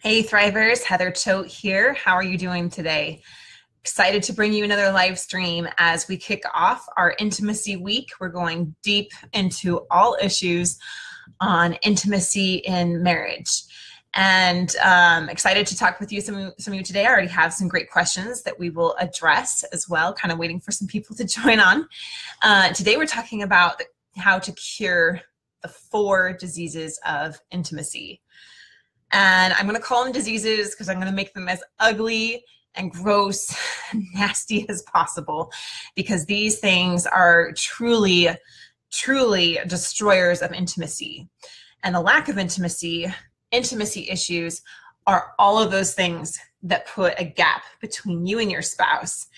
Hey Thrivers, Heather Choate here. How are you doing today? Excited to bring you another live stream as we kick off our intimacy week. We're going deep into all issues on intimacy in marriage. And excited to talk with you, some of you today. I already have some great questions that we will address as well, kind of waiting for some people to join on. Today we're talking about how to cure the 4 diseases of intimacy. And I'm going to call them diseases because I'm going to make them as ugly and gross and nasty as possible, because these things are truly, truly destroyers of intimacy. And the lack of intimacy issues are all of those things that put a gap between you and your spouse,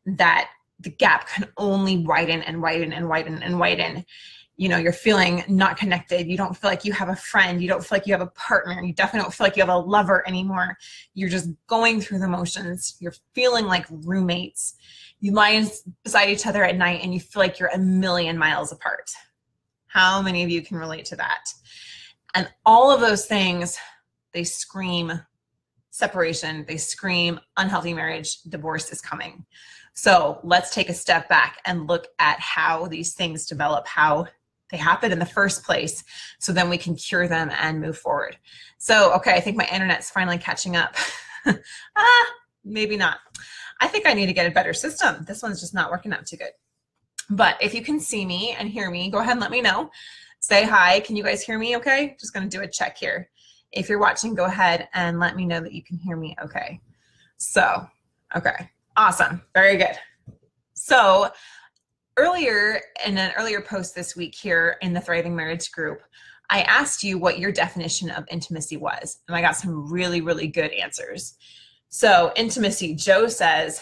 that the gap can only widen and widen and widen and widen. You know, you're feeling not connected. You don't feel like you have a friend. You don't feel like you have a partner. You definitely don't feel like you have a lover anymore. You're just going through the motions. You're feeling like roommates. You lie beside each other at night and you feel like you're a million miles apart. How many of you can relate to that? And all of those things, they scream separation. They scream unhealthy marriage. Divorce is coming. So let's take a step back and look at how these things develop, how they happen in the first place, so then we can cure them and move forward. So, okay, I think my internet's finally catching up. Maybe not. I think I need to get a better system. This one's just not working out too good. But if you can see me and hear me, go ahead and let me know. Say hi. Can you guys hear me okay? Just going to do a check here. If you're watching, go ahead and let me know that you can hear me okay. So, okay, awesome. Very good. So, earlier, in an earlier post this week here in the Thriving Marriage group, I asked you what your definition of intimacy was, and I got some really, really good answers. So intimacy, Joe says,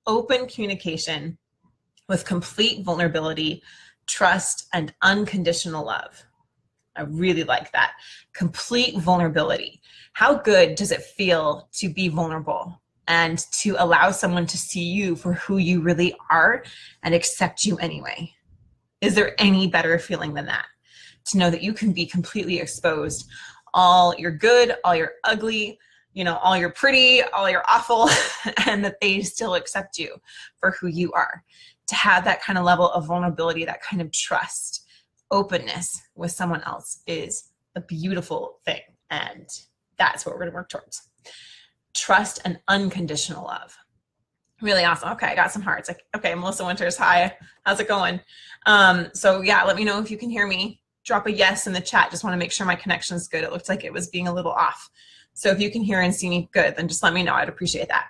open communication with complete vulnerability, trust, and unconditional love. I really like that. Complete vulnerability. How good does it feel to be vulnerable and to allow someone to see you for who you really are and accept you anyway? Is there any better feeling than that? To know that you can be completely exposed, all your good, all your ugly, you know, all your pretty, all your awful, and that they still accept you for who you are. To have that kind of level of vulnerability, that kind of trust, openness with someone else is a beautiful thing. And that's what we're going to work towards. Trust and unconditional love. Really awesome. Okay, I got some hearts. Like, okay, Melissa Winters, hi. How's it going? So yeah, let me know if you can hear me. Drop a yes in the chat. Just want to make sure my connection is good. It looked like it was being a little off. So if you can hear and see me good, then just let me know. I'd appreciate that.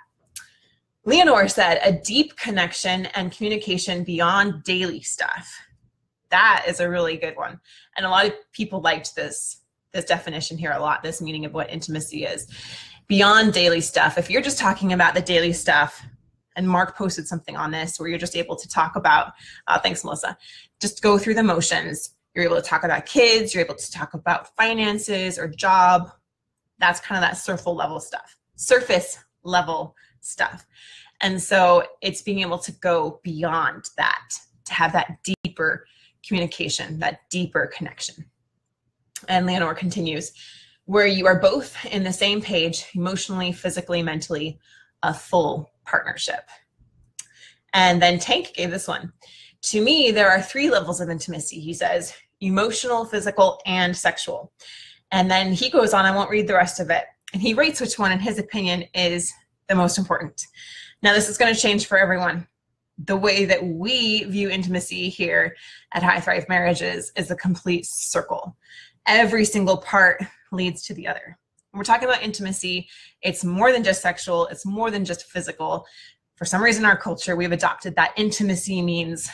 Leonore said, a deep connection and communication beyond daily stuff. That is a really good one. And a lot of people liked this definition here a lot, this meaning of what intimacy is. Beyond daily stuff. If you're just talking about the daily stuff, and Mark posted something on this where you're just able to talk about, thanks Melissa, just go through the motions. You're able to talk about kids, you're able to talk about finances or job. That's kind of that surface level stuff. And so it's being able to go beyond that, to have that deeper communication, that deeper connection. And Leonore continues, where you are both in the same page, emotionally, physically, mentally, a full partnership. And then Tank gave this one. To me, there are 3 levels of intimacy, he says, emotional, physical, and sexual. And then he goes on, I won't read the rest of it, and he rates which one, in his opinion, is the most important. Now, this is going to change for everyone. The way that we view intimacy here at High Thrive Marriages is a complete circle. Every single part leads to the other. When we're talking about intimacy, it's more than just sexual, it's more than just physical. For some reason in our culture, we've adopted that intimacy means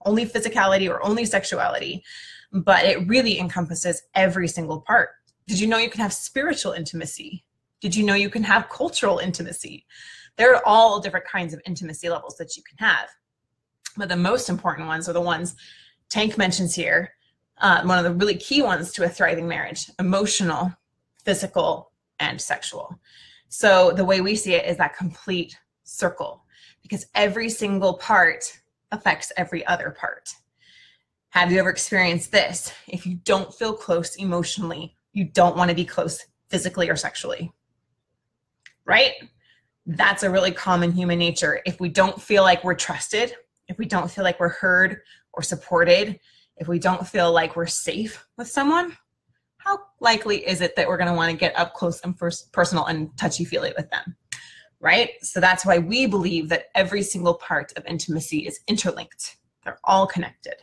only physicality or only sexuality, but it really encompasses every single part. Did you know you can have spiritual intimacy? Did you know you can have cultural intimacy? There are all different kinds of intimacy levels that you can have. But the most important ones are the ones Tank mentions here. One of the really key ones to a thriving marriage: emotional, physical, and sexual. So the way we see it is that complete circle, because every single part affects every other part. Have you ever experienced this? If you don't feel close emotionally, you don't want to be close physically or sexually. right? That's a really common human nature. If we don't feel like we're trusted, if we don't feel like we're heard or supported, if we don't feel like we're safe with someone, how likely is it that we're going to want to get up close and personal and touchy-feely with them, right? So that's why we believe that every single part of intimacy is interlinked. They're all connected,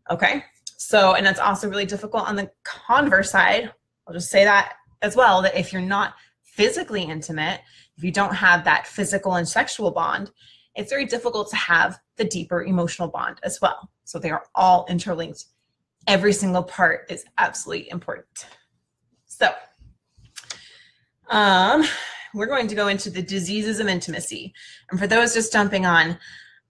okay? So, and that's also really difficult on the converse side. I'll just say that as well, that if you're not physically intimate, if you don't have that physical and sexual bond, it's very difficult to have the deeper emotional bond as well. So they are all interlinked. Every single part is absolutely important. So, we're going to go into the diseases of intimacy. And for those just jumping on,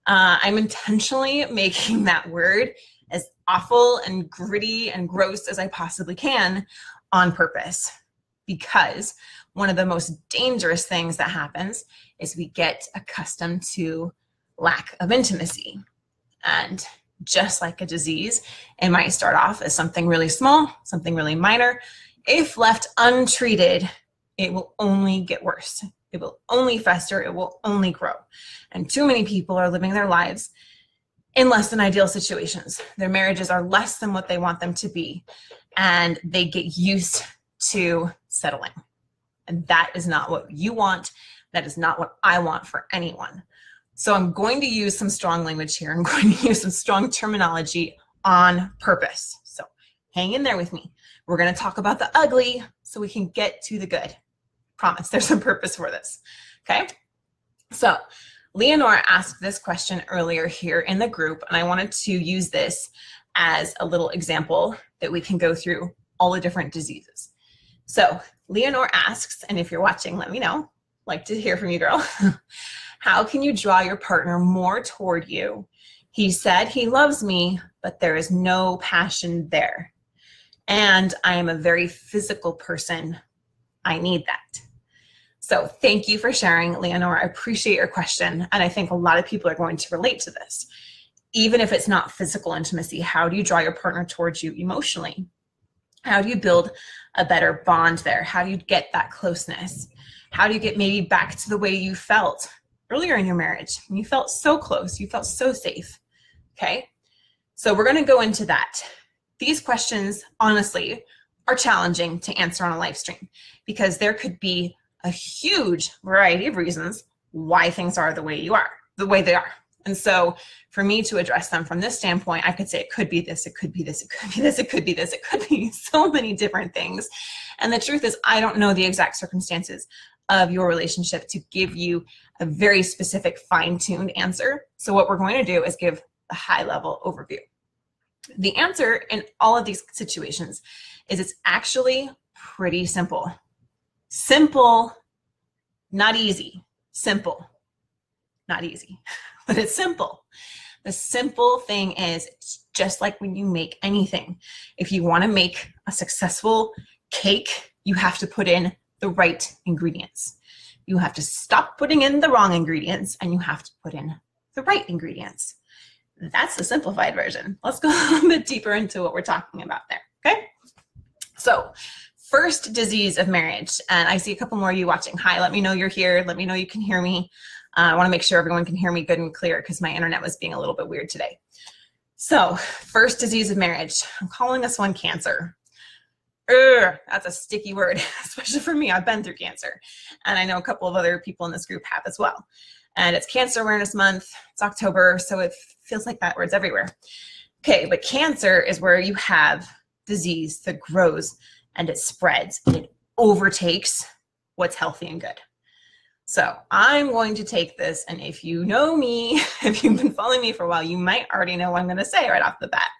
I'm intentionally making that word as awful and gritty and gross as I possibly can on purpose, because one of the most dangerous things that happens is we get accustomed to lack of intimacy. And just like a disease, it might start off as something really small, something really minor. If left untreated, it will only get worse. It will only fester. It will only grow. And too many people are living their lives in less than ideal situations. Their marriages are less than what they want them to be, and they get used to settling. And that is not what you want. That is not what I want for anyone. So I'm going to use some strong language here. I'm going to use some strong terminology on purpose. So hang in there with me. We're going to talk about the ugly so we can get to the good. Promise, there's some purpose for this. Okay? So Leonora asked this question earlier here in the group, and I wanted to use this as a little example that we can go through all the different diseases. So Leonora asks, and if you're watching, let me know. Like to hear from you, girl. How can you draw your partner more toward you? He said he loves me, but there is no passion there. And I am a very physical person. I need that. So thank you for sharing, Leonora. I appreciate your question. And I think a lot of people are going to relate to this. Even if it's not physical intimacy, how do you draw your partner towards you emotionally? How do you build a better bond there? How do you get that closeness? How do you get maybe back to the way you felt earlier in your marriage? You felt so close. You felt so safe. Okay? So we're going to go into that. These questions, honestly, are challenging to answer on a live stream because there could be a huge variety of reasons why things are the way they are. And so for me to address them from this standpoint, I could say it could be this, it could be this, it could be this, it could be this, it could be so many different things. And the truth is, I don't know the exact circumstances of your relationship to give you a very specific fine-tuned answer. So what we're going to do is give a high-level overview. The answer in all of these situations is it's actually pretty simple. Simple, not easy. Simple, not easy, but it's simple. The simple thing is, it's just like when you make anything. If you want to make a successful cake, you have to put in the right ingredients. You have to stop putting in the wrong ingredients and you have to put in the right ingredients. That's the simplified version. Let's go a little bit deeper into what we're talking about there, okay? So first disease of marriage, and I see a couple more of you watching. Hi, let me know you're here. Let me know you can hear me. I want to make sure everyone can hear me good and clear because my internet was being a little bit weird today. So first disease of marriage, I'm calling this one cancer. That's a sticky word, especially for me. I've been through cancer, and I know a couple of other people in this group have as well. And it's Cancer Awareness Month. It's October, so it feels like that word's everywhere. Okay, but cancer is where you have disease that grows and it spreads and it overtakes what's healthy and good. So I'm going to take this, and if you know me, if you've been following me for a while, you might already know what I'm going to say right off the bat.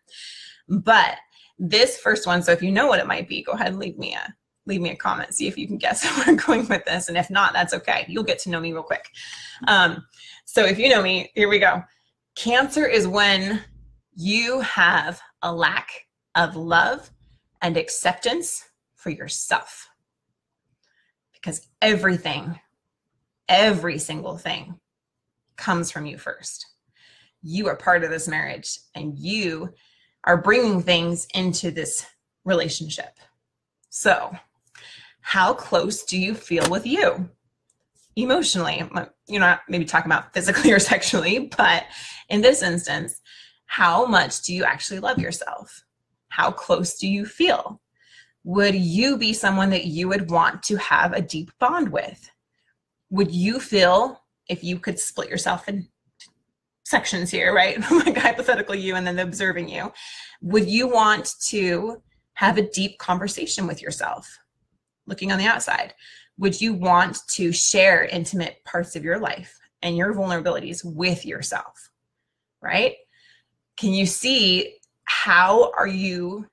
But this first one, so if you know what it might be, go ahead and leave me a comment, see if you can guess where I'm going with this. And if not, that's okay. You'll get to know me real quick. So if you know me, here we go. Cancer is when you have a lack of love and acceptance for yourself. Because every single thing comes from you first. You are part of this marriage, and you are bringing things into this relationship. So how close do you feel with you? emotionally. You're not maybe talking about physically or sexually, but in this instance, how much do you actually love yourself? How close do you feel? Would you be someone that you would want to have a deep bond with? Would you feel, if you could split yourself in sections here, right? Like hypothetical you and then the observing you, would you want to have a deep conversation with yourself looking on the outside? Would you want to share intimate parts of your life and your vulnerabilities with yourself, right? Can you see how are you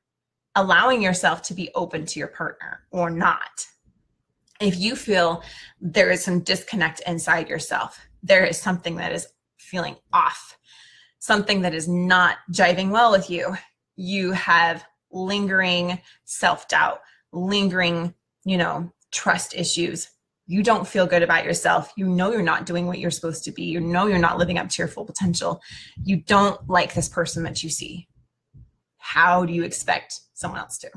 allowing yourself to be open to your partner or not? If you feel there is some disconnect inside yourself, there is something that is feeling off, something that is not jiving well with you, you have lingering self-doubt, lingering, trust issues. You don't feel good about yourself. You know you're not doing what you're supposed to be. You know you're not living up to your full potential. You don't like this person that you see. How do you expect someone else to?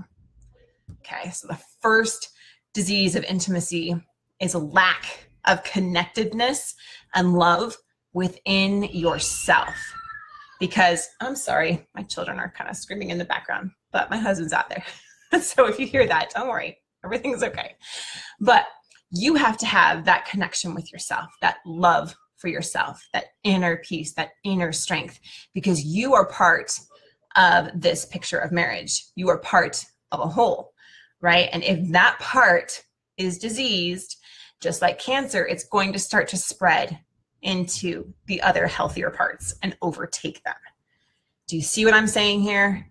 Okay, so the first disease of intimacy is a lack of connectedness and love within yourself. Because, I'm sorry, my children are kind of screaming in the background, but my husband's out there. So if you hear that, don't worry, everything's okay. But you have to have that connection with yourself, that love for yourself, that inner peace, that inner strength, because you are part of this picture of marriage. You are part of a whole, right? And if that part is diseased, just like cancer, it's going to start to spread into the other healthier parts and overtake them. Do you see what I'm saying here?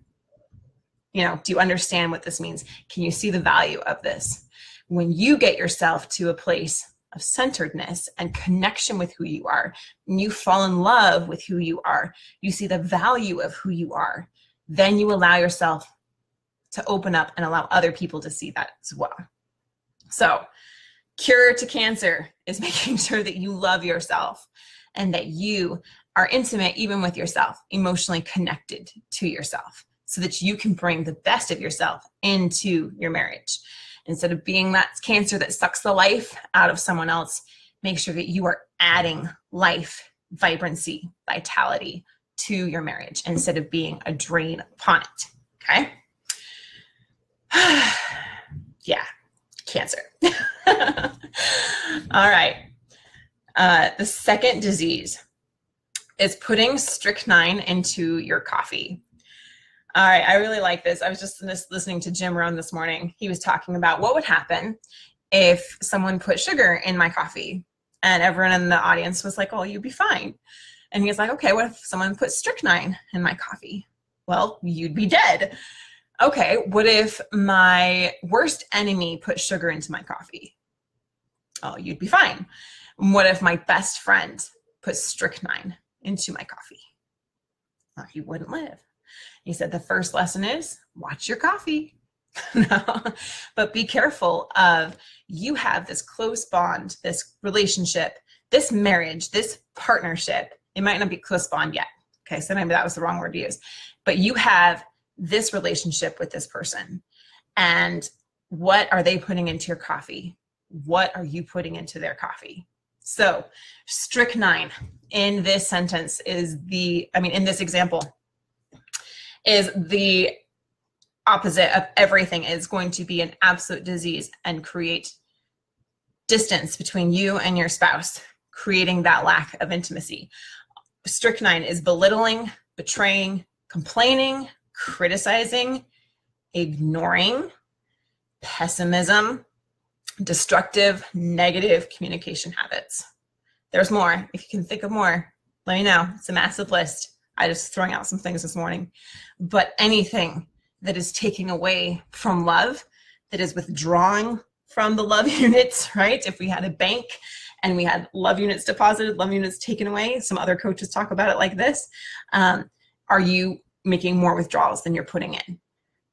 Do you understand what this means? Can you see the value of this? When you get yourself to a place of centeredness and connection with who you are, and you fall in love with who you are, you see the value of who you are, then you allow yourself to open up and allow other people to see that as well. So, cure to cancer is making sure that you love yourself and that you are intimate even with yourself, emotionally connected to yourself, so that you can bring the best of yourself into your marriage. Instead of being that cancer that sucks the life out of someone else, make sure that you are adding life, vibrancy, vitality to your marriage instead of being a drain upon it. Okay? Yeah, cancer. All right. The second disease is putting strychnine into your coffee. All right, I really like this. I was just listening to Jim Rohn this morning. He was talking about what would happen if someone put sugar in my coffee. And everyone in the audience was like, oh, you'd be fine. And he was like, okay, what if someone put strychnine in my coffee? Well, you'd be dead. Okay, what if my worst enemy put sugar into my coffee? Oh, you'd be fine. What if my best friend put strychnine into my coffee? Oh, you wouldn't live. He said the first lesson is watch your coffee. No, but be careful of, you have this close bond, this relationship, this marriage, this partnership. It might not be close bond yet. Okay, so maybe that was the wrong word to use. But you have this relationship with this person. And what are they putting into your coffee? What are you putting into their coffee? So strychnine in this sentence in this example, is the opposite of everything. Is going to be an absolute disease and create distance between you and your spouse, creating that lack of intimacy. Strychnine is belittling, betraying, complaining, criticizing, ignoring, pessimism, destructive, negative communication habits. There's more. If you can think of more, let me know. It's a massive list. I just throwing out some things this morning. But anything that is taking away from love, that is withdrawing from the love units, right? If we had a bank and we had love units deposited, love units taken away, some other coaches talk about it like this. Are you making more withdrawals than you're putting in?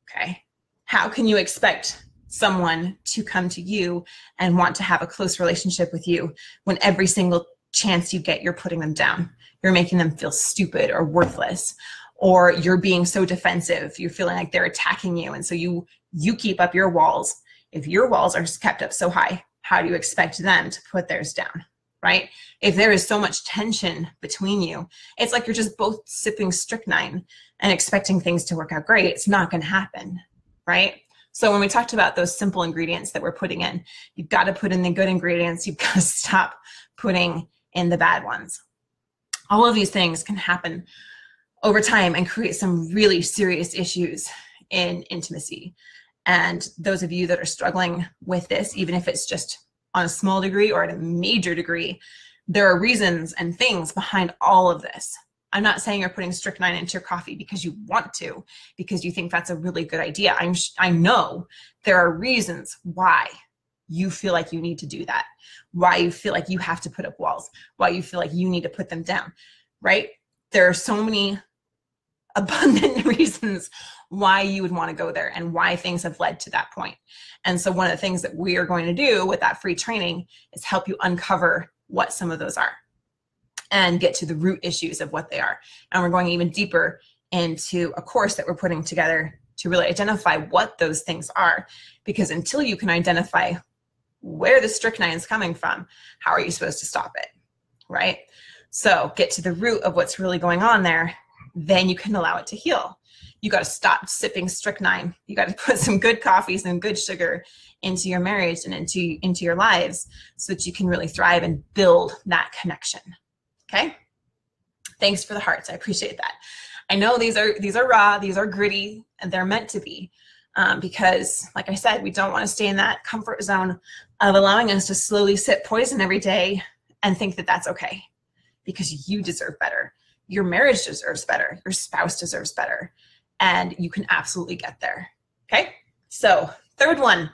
Okay. How can you expect someone to come to you and want to have a close relationship with you when every single chance you get, you're putting them down? You're making them feel stupid or worthless, or you're being so defensive. You're feeling like they're attacking you. And so you keep up your walls. If your walls are kept up so high, how do you expect them to put theirs down, right? If there is so much tension between you, it's like you're just both sipping strychnine and expecting things to work out great. It's not going to happen, right? So when we talked about those simple ingredients that we're putting in, you've got to put in the good ingredients. You've got to stop putting in the bad ones. All of these things can happen over time and create some really serious issues in intimacy. And those of you that are struggling with this, even if it's just on a small degree or at a major degree, there are reasons and things behind all of this. I'm not saying you're putting strychnine into your coffee because you want to, because you think that's a really good idea. I know there are reasons why you feel like you need to do that, why you feel like you have to put up walls, why you feel like you need to put them down, right? There are so many abundant reasons why you would want to go there and why things have led to that point. And so one of the things that we are going to do with that free training is help you uncover what some of those are and get to the root issues of what they are. And we're going even deeper into a course that we're putting together to really identify what those things are, because until you can identify where the strychnine is coming from, how are you supposed to stop it, right? So get to the root of what's really going on there, then you can allow it to heal. You got to stop sipping strychnine. You got to put some good coffees and good sugar into your marriage and into your lives so that you can really thrive and build that connection. Okay? Thanks for the hearts. I appreciate that. I know these are raw, these are gritty, and they're meant to be because, like I said, we don't want to stay in that comfort zone of allowing us to slowly sip poison every day and think that that's okay, because you deserve better. Your marriage deserves better. Your spouse deserves better. And you can absolutely get there. Okay? So third one.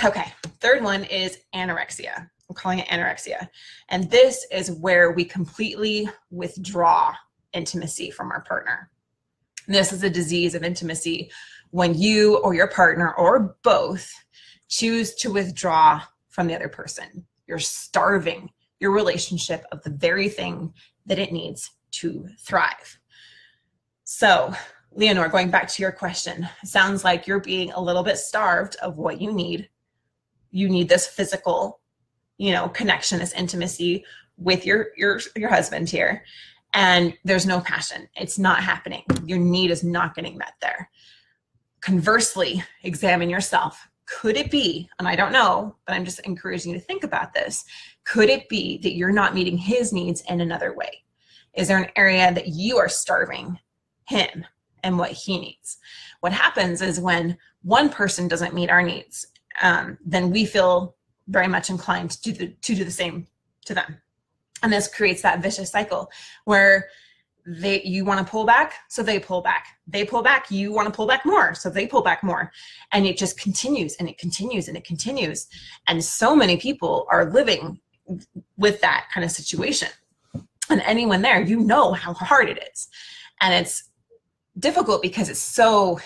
Okay. Third one is anorexia. I'm calling it anorexia. And this is where we completely withdraw intimacy from our partner. This is a disease of intimacy when you or your partner or both choose to withdraw from the other person. You're starving your relationship of the very thing that it needs to thrive. So, Leonore, going back to your question, it sounds like you're being a little bit starved of what you need. You need this physical, connection, this intimacy with your husband here, and there's no passion. It's not happening. Your need is not getting met there. Conversely, examine yourself. Could it be, and I don't know, but I'm just encouraging you to think about this, could it be that you're not meeting his needs in another way? Is there an area that you are starving him and what he needs? What happens is when one person doesn't meet our needs, then we feel very much inclined to do the same to them. And this creates that vicious cycle where you want to pull back, so they pull back. They pull back, you want to pull back more, so they pull back more. And it just continues and it continues and it continues. And so many people are living with that kind of situation. And anyone there, you know how hard it is. And it's difficult because it's so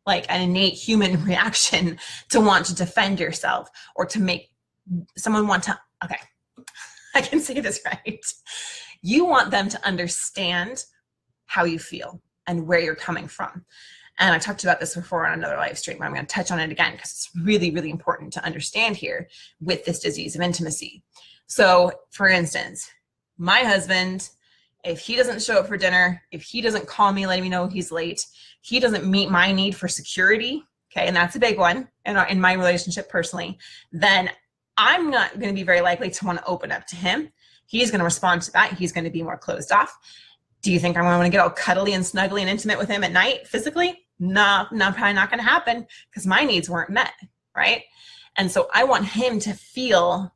like an innate human reaction to want to defend yourself or to make someone want to, okay, I can say this right. You want them to understand how you feel and where you're coming from. And I talked about this before on another live stream, but I'm going to touch on it again because it's really, really important to understand here with this disease of intimacy. So for instance, my husband, if he doesn't show up for dinner, if he doesn't call me, letting me know he's late, he doesn't meet my need for security, okay, and that's a big one in my relationship personally, then I'm not going to be very likely to want to open up to him. He's going to respond to that. He's going to be more closed off. Do you think I'm going to get all cuddly and snuggly and intimate with him at night physically? No, probably not going to happen because my needs weren't met, right? And so I want him to feel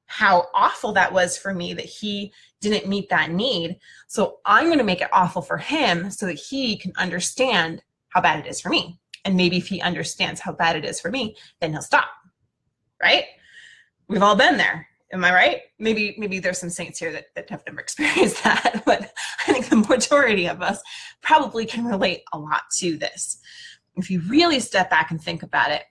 how awful that was for me that he didn't meet that need. So I'm going to make it awful for him so that he can understand how bad it is for me. And maybe if he understands how bad it is for me, then he'll stop, right? We've all been there. Am I right? Maybe there's some saints here that have never experienced that, but I think the majority of us probably can relate a lot to this. If you really step back and think about it,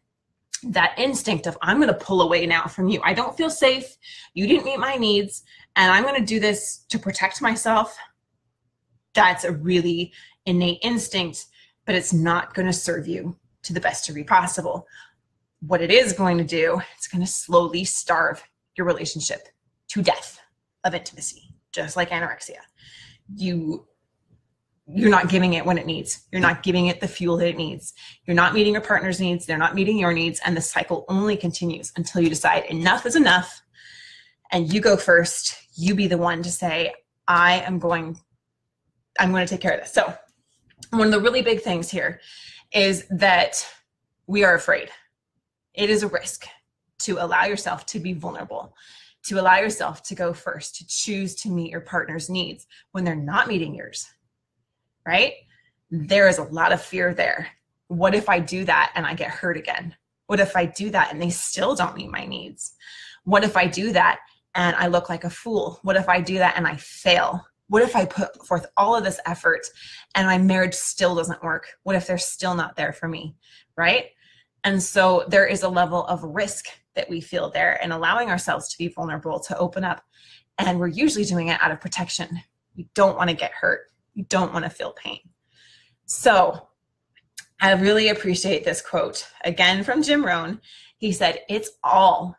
that instinct of I'm going to pull away now from you. I don't feel safe. You didn't meet my needs, and I'm going to do this to protect myself. That's a really innate instinct, but it's not going to serve you to the best degree possible. what it is going to do, it's going to slowly starve your relationship to death of intimacy, just like anorexia. You're not giving it when it needs. You're not giving it the fuel that it needs. You're not meeting your partner's needs. They're not meeting your needs. And the cycle only continues until you decide enough is enough. And you go first. You be the one to say, I'm going to take care of this. So one of the really big things here is that we are afraid. It is a risk to allow yourself to be vulnerable, to allow yourself to go first, to choose to meet your partner's needs when they're not meeting yours, right? There is a lot of fear there. What if I do that and I get hurt again? What if I do that and they still don't meet my needs? What if I do that and I look like a fool? What if I do that and I fail? What if I put forth all of this effort and my marriage still doesn't work? What if they're still not there for me, right? And so there is a level of risk that we feel there, and allowing ourselves to be vulnerable, to open up. And we're usually doing it out of protection. We don't want to get hurt. We don't want to feel pain. So I really appreciate this quote, again from Jim Rohn. He said, it's all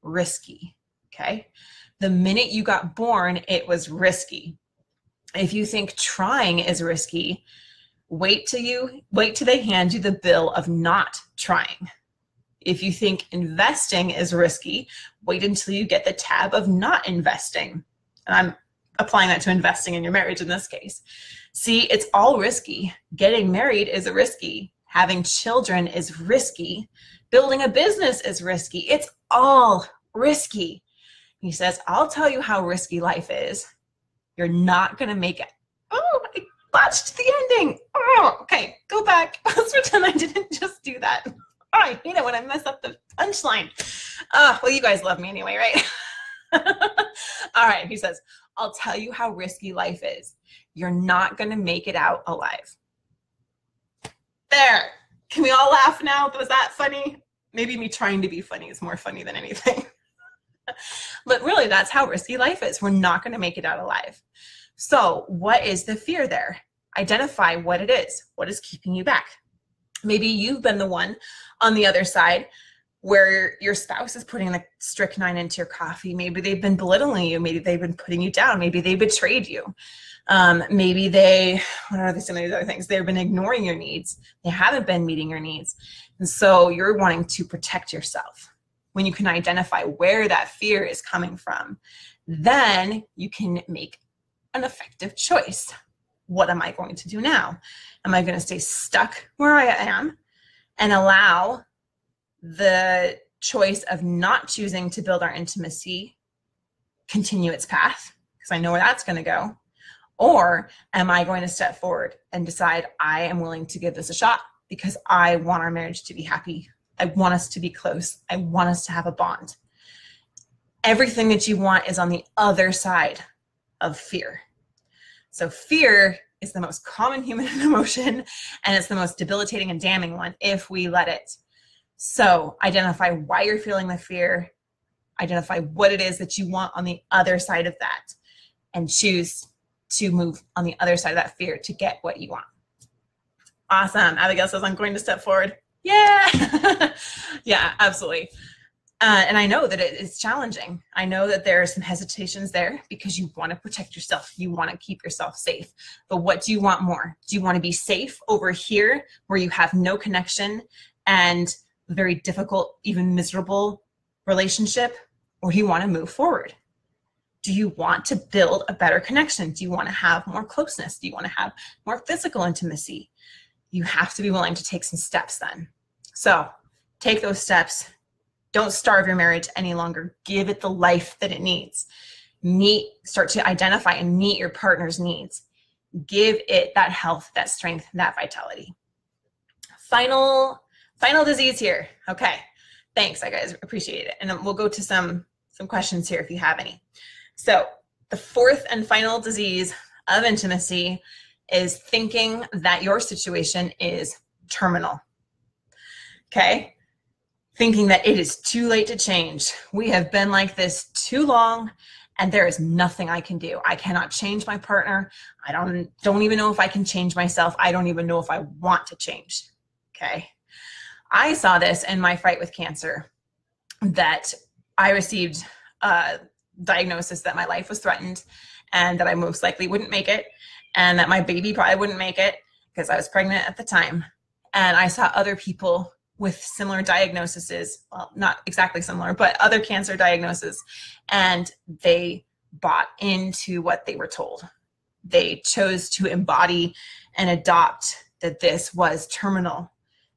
risky, okay? The minute you got born, it was risky. If you think trying is risky, wait till they hand you the bill of not trying. If you think investing is risky, wait until you get the tab of not investing. And I'm applying that to investing in your marriage in this case. See, it's all risky. Getting married is risky. Having children is risky. Building a business is risky. It's all risky. He says, I'll tell you how risky life is. You're not going to make it. Oh, I botched the ending. Oh, okay, go back. Let's pretend I didn't just do that. Oh, I hate it when I mess up the punchline. Well, you guys love me anyway, right? All right, he says, I'll tell you how risky life is. You're not going to make it out alive. There. Can we all laugh now? Was that funny? Maybe me trying to be funny is more funny than anything. But really, that's how risky life is. We're not going to make it out alive. So what is the fear there? Identify what it is. What is keeping you back? Maybe you've been the one on the other side where your spouse is putting the strychnine into your coffee. Maybe they've been belittling you. Maybe they've been putting you down. Maybe they betrayed you. Maybe what are some of these other things? They've been ignoring your needs. They haven't been meeting your needs. And so you're wanting to protect yourself. When you can identify where that fear is coming from, then you can make an effective choice. What am I going to do now? Am I going to stay stuck where I am and allow the choice of not choosing to build our intimacy continue its path, because I know where that's going to go? Or am I going to step forward and decide I am willing to give this a shot because I want our marriage to be happy? I want us to be close. I want us to have a bond. Everything that you want is on the other side of fear. So fear is the most common human emotion, and it's the most debilitating and damning one if we let it. So identify why you're feeling the fear, identify what it is that you want on the other side of that, and choose to move on the other side of that fear to get what you want. Awesome. Abigail says, I'm going to step forward. Yeah. Yeah, absolutely. And I know that it is challenging. I know that there are some hesitations there because you want to protect yourself. You want to keep yourself safe. But what do you want more? Do you want to be safe over here where you have no connection and a very difficult, even miserable relationship? Or do you want to move forward? Do you want to build a better connection? Do you want to have more closeness? Do you want to have more physical intimacy? You have to be willing to take some steps then. So take those steps. Don't starve your marriage any longer. Give it the life that it needs. Start to identify and meet your partner's needs. Give it that health, that strength, that vitality. Final disease here. Okay. Thanks, I guys appreciate it. And then we'll go to some questions here if you have any. So the fourth and final disease of intimacy is thinking that your situation is terminal. Okay? Thinking that it is too late to change. We have been like this too long, and there is nothing I can do. I cannot change my partner. I don't even know if I can change myself. I don't even know if I want to change. Okay? I saw this in my fight with cancer, that I received a diagnosis that my life was threatened and that I most likely wouldn't make it, and that my baby probably wouldn't make it because I was pregnant at the time. And I saw other people with similar diagnoses, well, not exactly similar, but other cancer diagnoses, and they bought into what they were told. They chose to embody and adopt that this was terminal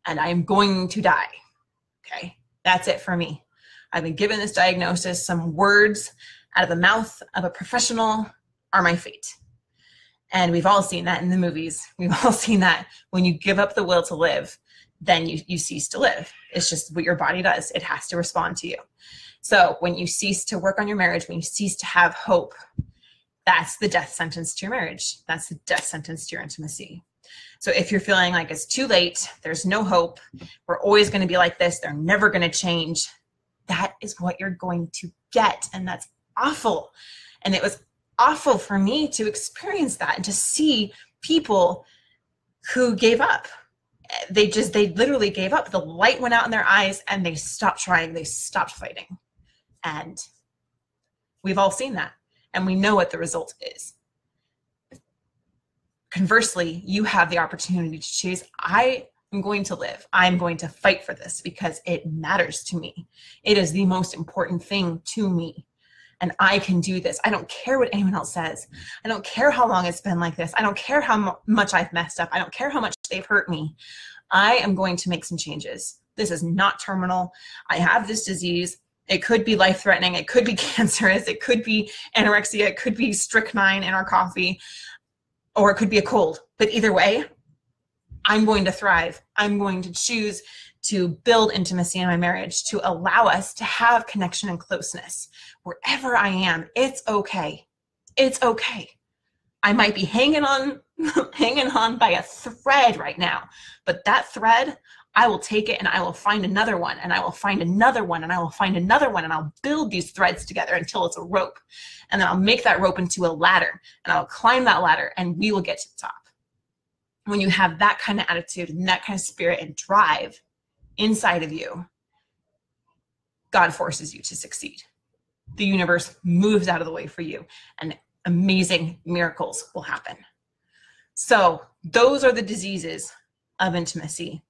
and I'm going to die. Okay, that's it for me. I've been given this diagnosis. Some words out of the mouth of a professional are my fate. And we've all seen that in the movies. We've all seen that when you give up the will to live, then you cease to live. It's just what your body does. It has to respond to you. So when you cease to work on your marriage, when you cease to have hope, that's the death sentence to your marriage. That's the death sentence to your intimacy. So if you're feeling like it's too late, there's no hope, we're always going to be like this, they're never going to change, that is what you're going to get. And that's awful. And it was awful for me to experience that and to see people who gave up. They literally gave up. The light went out in their eyes and they stopped trying. They stopped fighting. And we've all seen that. And we know what the result is. Conversely, you have the opportunity to choose. I am going to live. I'm going to fight for this because it matters to me. It is the most important thing to me. And I can do this. I don't care what anyone else says. I don't care how long it's been like this. I don't care how much I've messed up. I don't care how much they've hurt me. I am going to make some changes. This is not terminal. I have this disease. It could be life-threatening. It could be cancerous. It could be anorexia. It could be strychnine in our coffee, or it could be a cold. But either way, I'm going to thrive. I'm going to choose to build intimacy in my marriage, to allow us to have connection and closeness. Wherever I am, it's okay. It's okay. I might be hanging on by a thread right now, but that thread, I will take it and I will find another one, and I will find another one, and I will find another one, and I'll build these threads together until it's a rope. And then I'll make that rope into a ladder, and I'll climb that ladder, and we will get to the top. When you have that kind of attitude and that kind of spirit and drive inside of you, God forces you to succeed. The universe moves out of the way for you, and amazing miracles will happen. So those are the diseases of intimacy.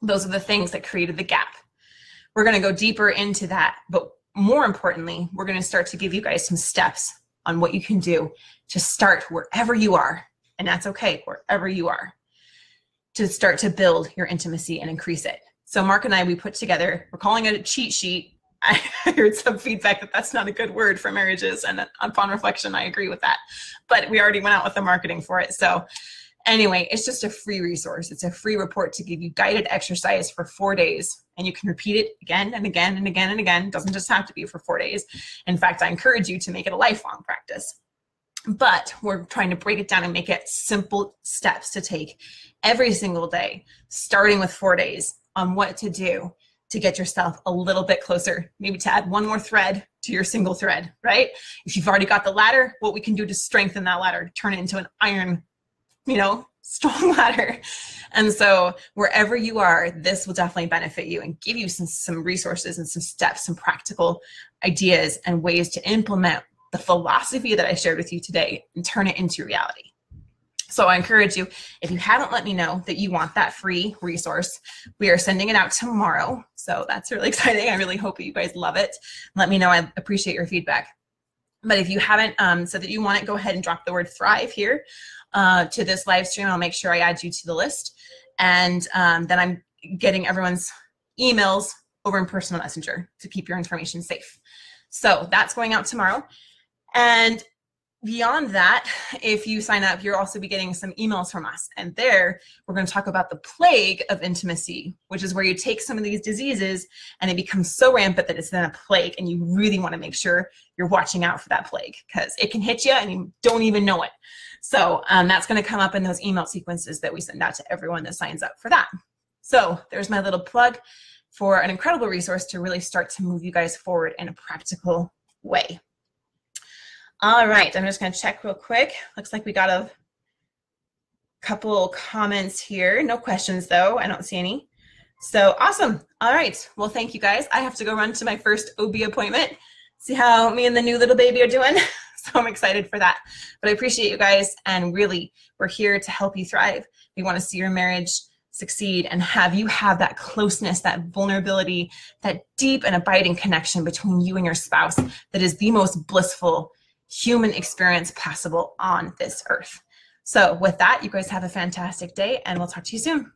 Those are the things that created the gap. We're going to go deeper into that, but more importantly, we're going to start to give you guys some steps on what you can do to start wherever you are, and that's okay, wherever you are, to start to build your intimacy and increase it. So Mark and I, we put together, we're calling it a cheat sheet. I heard some feedback that that's not a good word for marriages, and upon reflection, I agree with that. But we already went out with the marketing for it. So anyway, it's just a free resource. It's a free report to give you guided exercise for 4 days, and you can repeat it again and again and again and again. It doesn't just have to be for 4 days. In fact, I encourage you to make it a lifelong practice. But we're trying to break it down and make it simple steps to take every single day, starting with 4 days on what to do to get yourself a little bit closer, maybe to add one more thread to your single thread, right? If you've already got the ladder, what we can do to strengthen that ladder, turn it into an iron, strong ladder. And so wherever you are, this will definitely benefit you and give you some resources and some steps, some practical ideas and ways to implement the philosophy that I shared with you today and turn it into reality. So I encourage you, if you haven't let me know that you want that free resource, we are sending it out tomorrow. So that's really exciting. I really hope you guys love it. Let me know. I appreciate your feedback. But if you haven't said that you want it, go ahead and drop the word thrive here to this live stream. I'll make sure I add you to the list. And then I'm getting everyone's emails over in personal messenger to keep your information safe. So that's going out tomorrow. And beyond that, if you sign up, you'll also be getting some emails from us. And there, we're going to talk about the plague of intimacy, which is where you take some of these diseases and it becomes so rampant that it's then a plague. And you really want to make sure you're watching out for that plague because it can hit you and you don't even know it. So that's going to come up in those email sequences that we send out to everyone that signs up for that. So there's my little plug for an incredible resource to really start to move you guys forward in a practical way. All right, I'm just going to check real quick. Looks like we got a couple comments here. No questions, though. I don't see any. So awesome. All right. Well, thank you guys. I have to go run to my first OB appointment, see how me and the new little baby are doing. So I'm excited for that. But I appreciate you guys. And really, we're here to help you thrive. We want to see your marriage succeed and have you have that closeness, that vulnerability, that deep and abiding connection between you and your spouse that is the most blissful human experience possible on this earth. So with that, you guys have a fantastic day, and we'll talk to you soon.